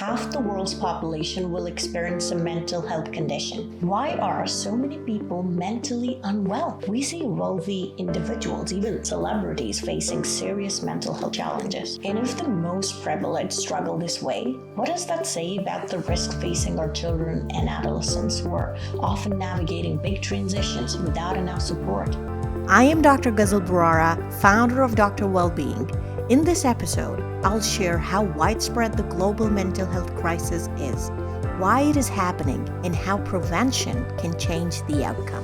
half the world's population will experience a mental health condition. Why are so many people mentally unwell? We see wealthy individuals, even celebrities, facing serious mental health challenges. And if the most privileged struggle this way, what does that say about the risk facing our children and adolescents who are often navigating big transitions without enough support? I am Dr. Gazal Bharara, founder of Dr. Wellbeing. In this episode, I'll share how widespread the global mental health crisis is, why it is happening, and how prevention can change the outcome.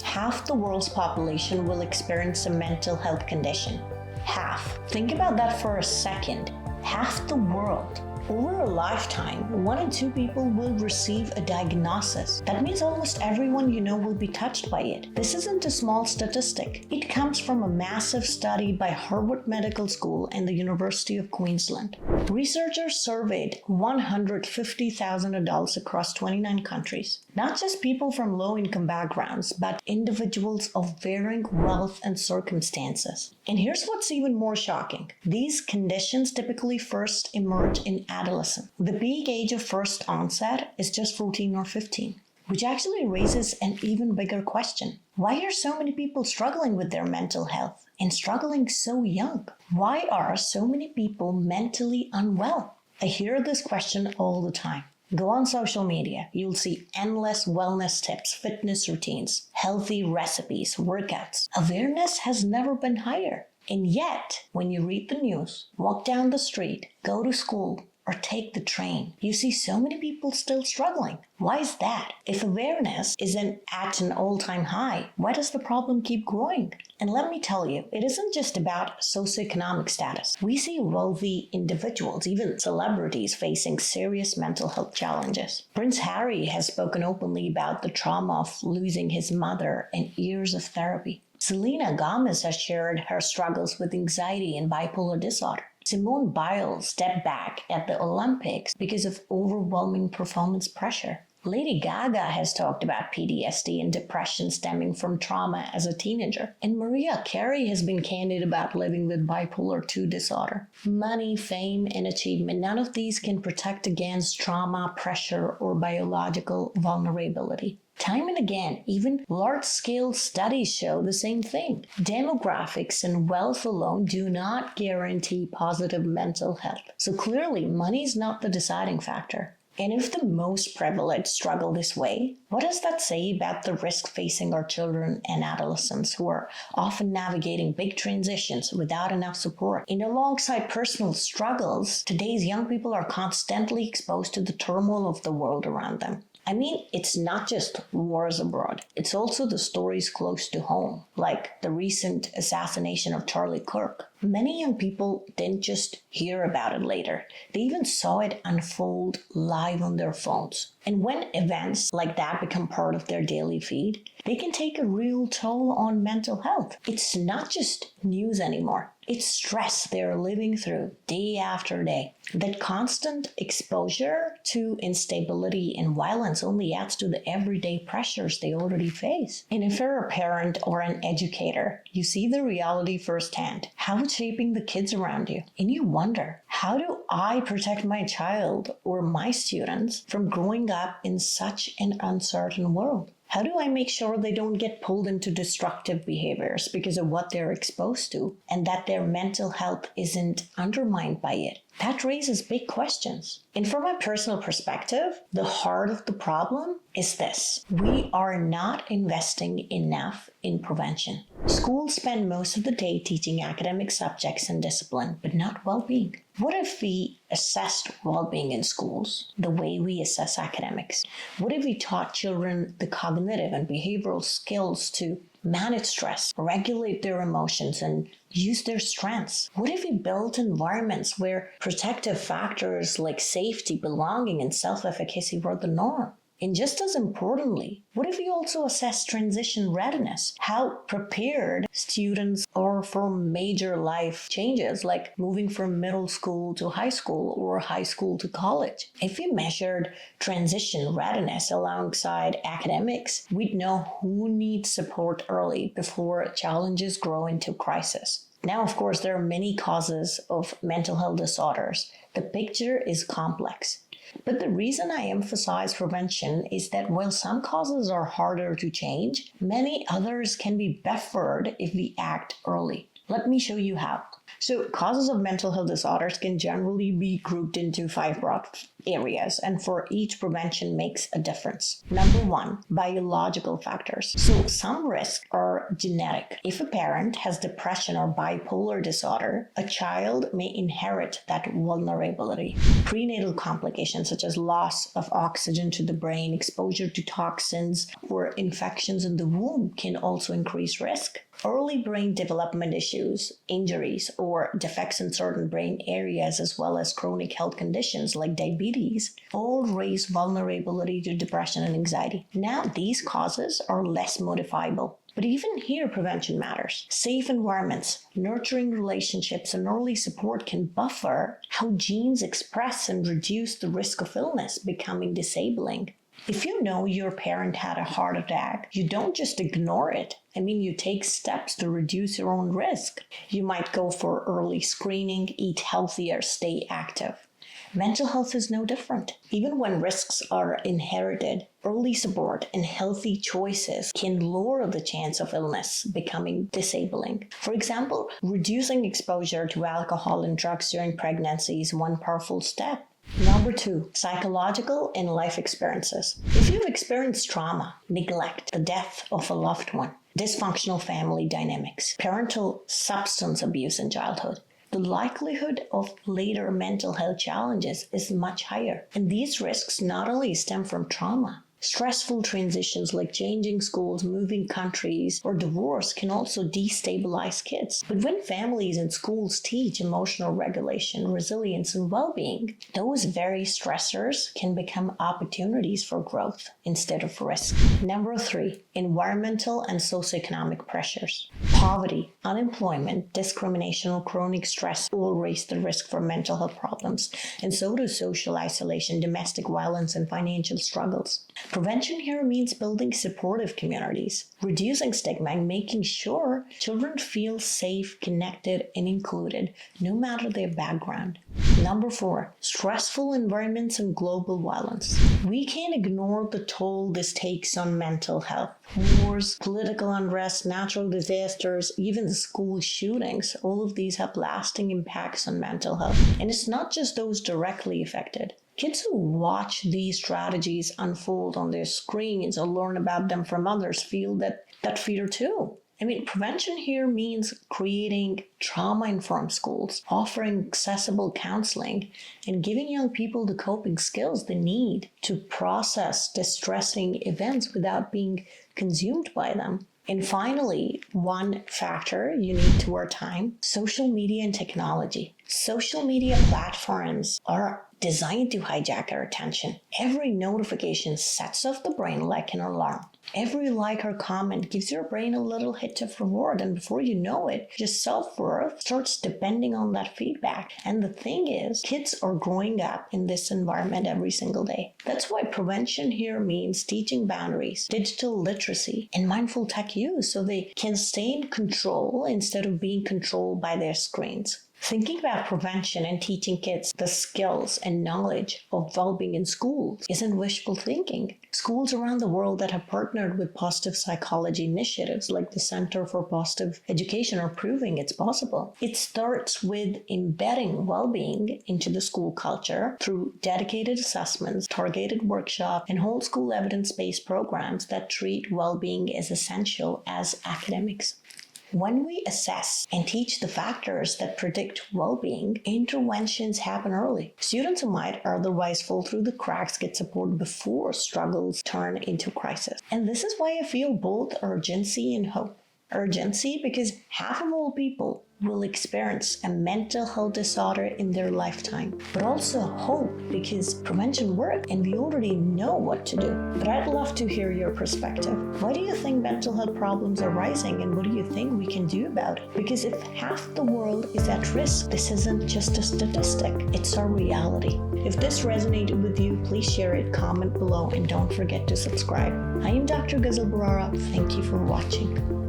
Half the world's population will experience a mental health condition. Half. Think about that for a second. Half the world. Over a lifetime, 1 in 2 people will receive a diagnosis. That means almost everyone you know will be touched by it. This isn't a small statistic. It comes from a massive study by Harvard Medical School and the University of Queensland. Researchers surveyed 150,000 adults across 29 countries. Not just people from low-income backgrounds, but individuals of varying wealth and circumstances. And here's what's even more shocking. These conditions typically first emerge in adolescence. The peak age of first onset is just 14 or 15, which actually raises an even bigger question. Why are so many people struggling with their mental health and struggling so young? Why are so many people mentally unwell? I hear this question all the time. Go on social media, you'll see endless wellness tips, fitness routines, healthy recipes, workouts. Awareness has never been higher. And yet, when you read the news, walk down the street, go to school, or take the train, you see so many people still struggling. Why is that? If awareness isn't at an all-time high, why does the problem keep growing? And let me tell you, it isn't just about socioeconomic status. We see wealthy individuals, even celebrities, facing serious mental health challenges. Prince Harry has spoken openly about the trauma of losing his mother and years of therapy. Selena Gomez has shared her struggles with anxiety and bipolar disorder. Simone Biles stepped back at the Olympics because of overwhelming performance pressure. Lady Gaga has talked about PTSD and depression stemming from trauma as a teenager. And Mariah Carey has been candid about living with bipolar 2 disorder. Money, fame, and achievement, none of these can protect against trauma, pressure, or biological vulnerability. Time and again, even large-scale studies show the same thing. Demographics and wealth alone do not guarantee positive mental health. So clearly, money is not the deciding factor. And if the most privileged struggle this way, what does that say about the risk facing our children and adolescents who are often navigating big transitions without enough support? And alongside personal struggles, today's young people are constantly exposed to the turmoil of the world around them. I mean, it's not just wars abroad. It's also the stories close to home, like the recent assassination of Charlie Kirk. Many young people didn't just hear about it later. They even saw it unfold live on their phones. And when events like that become part of their daily feed, they can take a real toll on mental health. It's not just news anymore. It's stress they're living through day after day. That constant exposure to instability and violence only adds to the everyday pressures they already face. And if you're a parent or an educator, you see the reality firsthand, how it's shaping the kids around you. And you wonder, how do I protect my child or my students from growing up in such an uncertain world? How do I make sure they don't get pulled into destructive behaviors because of what they're exposed to and that their mental health isn't undermined by it? That raises big questions. And from my personal perspective, the heart of the problem is this. We are not investing enough in prevention. Schools spend most of the day teaching academic subjects and discipline, but not well-being. What if we assessed well-being in schools the way we assess academics? What if we taught children the cognitive and behavioral skills to manage stress, regulate their emotions, and use their strengths? What if we built environments where protective factors like safety, belonging, and self-efficacy were the norm? And just as importantly, what if we also assess transition readiness? How prepared students are for major life changes like moving from middle school to high school or high school to college? If we measured transition readiness alongside academics, we'd know who needs support early before challenges grow into crisis. Now, of course, there are many causes of mental health disorders. The picture is complex. But the reason I emphasize prevention is that while some causes are harder to change, many others can be buffered if we act early. Let me show you how. So, causes of mental health disorders can generally be grouped into 5 broad areas, and for each, prevention makes a difference. Number 1, biological factors. So, some risks are genetic. If a parent has depression or bipolar disorder, a child may inherit that vulnerability. Prenatal complications such as loss of oxygen to the brain, exposure to toxins, or infections in the womb can also increase risk. Early brain development issues, injuries, or defects in certain brain areas, as well as chronic health conditions like diabetes, all raise vulnerability to depression and anxiety. Now, these causes are less modifiable. But even here, prevention matters. Safe environments, nurturing relationships, and early support can buffer how genes express and reduce the risk of illness becoming disabling. If you know your parent had a heart attack, you don't just ignore it. You take steps to reduce your own risk. You might go for early screening, eat healthier, stay active. Mental health is no different. Even when risks are inherited, early support and healthy choices can lower the chance of illness becoming disabling. For example, reducing exposure to alcohol and drugs during pregnancy is one powerful step. Number 2, psychological and life experiences. If you've experienced trauma, neglect, the death of a loved one, dysfunctional family dynamics, parental substance abuse in childhood, the likelihood of later mental health challenges is much higher. And these risks not only stem from trauma. Stressful transitions like changing schools, moving countries, or divorce can also destabilize kids. But when families and schools teach emotional regulation, resilience, and well-being, those very stressors can become opportunities for growth instead of risk. Number 3, environmental and socioeconomic pressures. Poverty, unemployment, discrimination, or chronic stress all raise the risk for mental health problems, and so do social isolation, domestic violence, and financial struggles. Prevention here means building supportive communities, reducing stigma, and making sure children feel safe, connected, and included, no matter their background. Number 4, stressful environments and global violence. We can't ignore the toll this takes on mental health. Wars, political unrest, natural disasters, even school shootings, all of these have lasting impacts on mental health. And it's not just those directly affected. Kids who watch these strategies unfold on their screens or learn about them from others feel that fear too. Prevention here means creating trauma-informed schools, offering accessible counseling, and giving young people the coping skills they need to process distressing events without being consumed by them. And finally, one factor unique to our time, social media and technology. Social media platforms are designed to hijack our attention. Every notification sets off the brain like an alarm. Every like or comment gives your brain a little hit of reward, and before you know it, your self-worth starts depending on that feedback. And the thing is, kids are growing up in this environment every single day. That's why prevention here means teaching boundaries, digital literacy, and mindful tech use so they can stay in control instead of being controlled by their screens. Thinking about prevention and teaching kids the skills and knowledge of well-being in schools isn't wishful thinking. Schools around the world that have partnered with positive psychology initiatives like the Center for Positive Education are proving it's possible. It starts with embedding well-being into the school culture through dedicated assessments, targeted workshops, and whole school evidence-based programs that treat well-being as essential as academics. When we assess and teach the factors that predict well-being, interventions happen early. Students who might otherwise fall through the cracks get support before struggles turn into crisis. And this is why I feel both urgency and hope. Urgency because half of all people will experience a mental health disorder in their lifetime. But also hope because prevention works and we already know what to do. But I'd love to hear your perspective. Why do you think mental health problems are rising and what do you think we can do about it? Because if half the world is at risk, this isn't just a statistic, it's our reality. If this resonated with you, please share it, comment below, and don't forget to subscribe. I am Dr. Gazal Bharara. Thank you for watching.